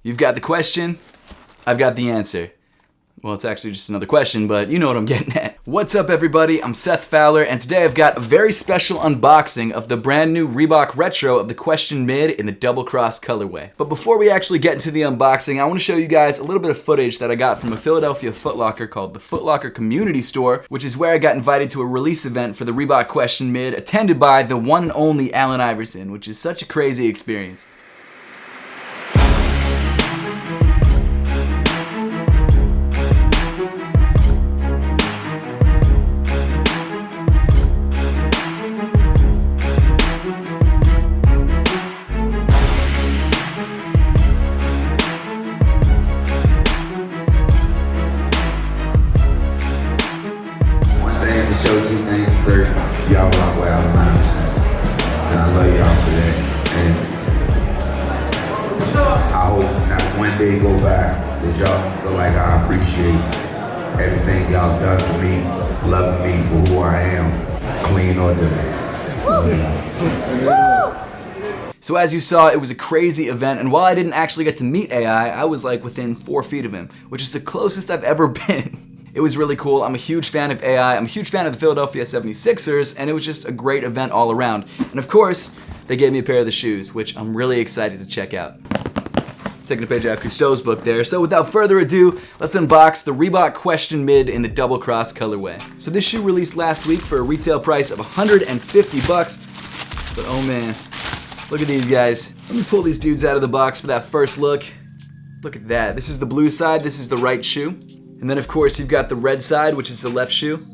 You've got the question, I've got the answer. Well, it's actually just another question, but you know what I'm getting at. What's up, everybody? I'm Seth Fowler, and today I've got a very special unboxing of the brand new Reebok Retro of the Question Mid in the Double Cross colorway. But before we actually get into the unboxing, I want to show you guys a little bit of footage that I got from a Philadelphia Footlocker called the Footlocker Community Store, which is where I got invited to a release event for the Reebok Question Mid, attended by the one and only Allen Iverson, which is such a crazy experience. Show two things, sir. Y'all rock with Allen Iverson, and I love y'all for that. And I hope not one day go by that y'all feel like I appreciate everything y'all done for me, loving me for who I am, clean or dirty. So as you saw, it was a crazy event, and while I didn't actually get to meet AI, I was like within 4 feet of him, which is the closest I've ever been. It was really cool. I'm a huge fan of AI. I'm a huge fan of the Philadelphia 76ers, and it was just a great event all around. And of course, they gave me a pair of the shoes, which I'm really excited to check out. Taking a page out of Cousteau's book there. So without further ado, let's unbox the Reebok Question Mid in the Double Cross colorway. So this shoe released last week for a retail price of $150. But oh man, look at these guys. Let me pull these dudes out of the box for that first look. Look at that. This is the blue side, this is the right shoe. And then of course you've got the red side, which is the left shoe.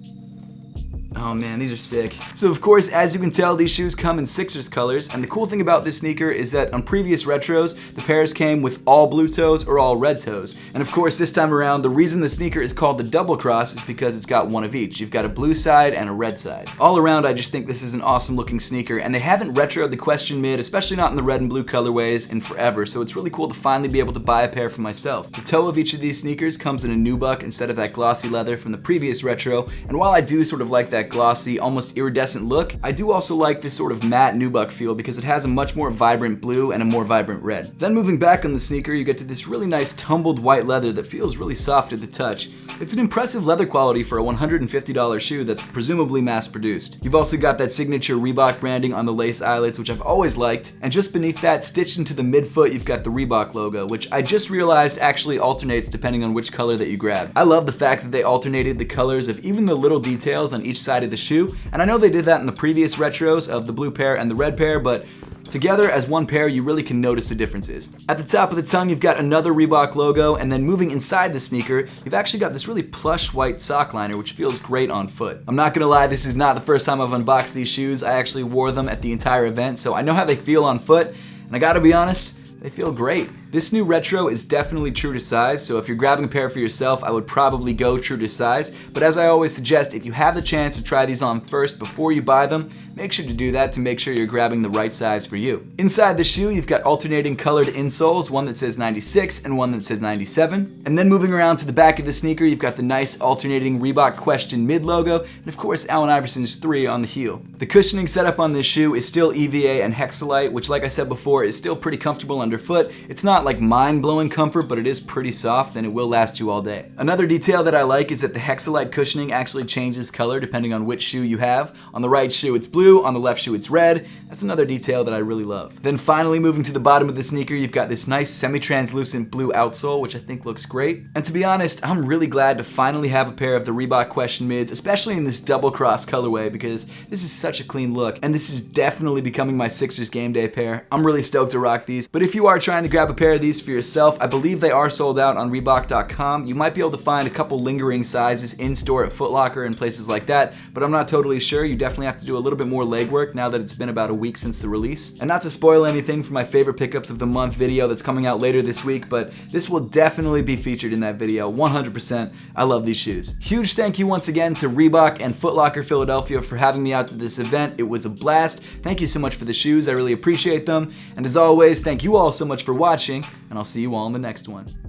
Oh man, these are sick. So of course, as you can tell, these shoes come in Sixers colors, and the cool thing about this sneaker is that on previous retros, the pairs came with all blue toes or all red toes. And of course, this time around, the reason the sneaker is called the Double Cross is because it's got one of each. You've got a blue side and a red side. All around, I just think this is an awesome looking sneaker, and they haven't retroed the Question Mid, especially not in the red and blue colorways, in forever, so it's really cool to finally be able to buy a pair for myself. The toe of each of these sneakers comes in a nubuck instead of that glossy leather from the previous retro, and while I do sort of like that glossy, almost iridescent look, I do also like this sort of matte nubuck feel because it has a much more vibrant blue and a more vibrant red. Then moving back on the sneaker, you get to this really nice tumbled white leather that feels really soft at the touch. It's an impressive leather quality for a $150 shoe that's presumably mass produced. You've also got that signature Reebok branding on the lace eyelets, which I've always liked, and just beneath that, stitched into the midfoot, you've got the Reebok logo, which I just realized actually alternates depending on which color that you grab. I love the fact that they alternated the colors of even the little details on each side of the shoe, and I know they did that in the previous retros of the blue pair and the red pair, but together as one pair, you really can notice the differences. At the top of the tongue, you've got another Reebok logo, and then moving inside the sneaker, you've actually got this really plush white sock liner, which feels great on foot. I'm not gonna lie, this is not the first time I've unboxed these shoes. I actually wore them at the entire event, so I know how they feel on foot, and I gotta be honest, they feel great. This new retro is definitely true to size, so if you're grabbing a pair for yourself, I would probably go true to size. But as I always suggest, if you have the chance to try these on first before you buy them, make sure to do that to make sure you're grabbing the right size for you. Inside the shoe, you've got alternating colored insoles, one that says 96 and one that says 97. And then moving around to the back of the sneaker, you've got the nice alternating Reebok Question Mid logo, and of course Allen Iverson's 3 on the heel. The cushioning setup on this shoe is still EVA and Hexalite, which like I said before, is still pretty comfortable underfoot. It's not like mind-blowing comfort, but it is pretty soft and it will last you all day. Another detail that I like is that the Hexalite cushioning actually changes color depending on which shoe you have. On the right shoe it's blue, on the left shoe it's red. That's another detail that I really love. Then finally moving to the bottom of the sneaker, you've got this nice semi-translucent blue outsole, which I think looks great. And to be honest, I'm really glad to finally have a pair of the Reebok Question Mids, especially in this double cross colorway, because this is such a clean look, and this is definitely becoming my Sixers game day pair. I'm really stoked to rock these, but if you are trying to grab a pair of these for yourself, I believe they are sold out on Reebok.com. You might be able to find a couple lingering sizes in store at Footlocker and places like that, but I'm not totally sure. You definitely have to do a little bit more legwork now that it's been about a week since the release. And not to spoil anything for my favorite pickups of the month video that's coming out later this week, but this will definitely be featured in that video, 100%. I love these shoes. Huge thank you once again to Reebok and Footlocker Philadelphia for having me out to this event. It was a blast. Thank you so much for the shoes. I really appreciate them. And as always, thank you all so much for watching, and I'll see you all in the next one.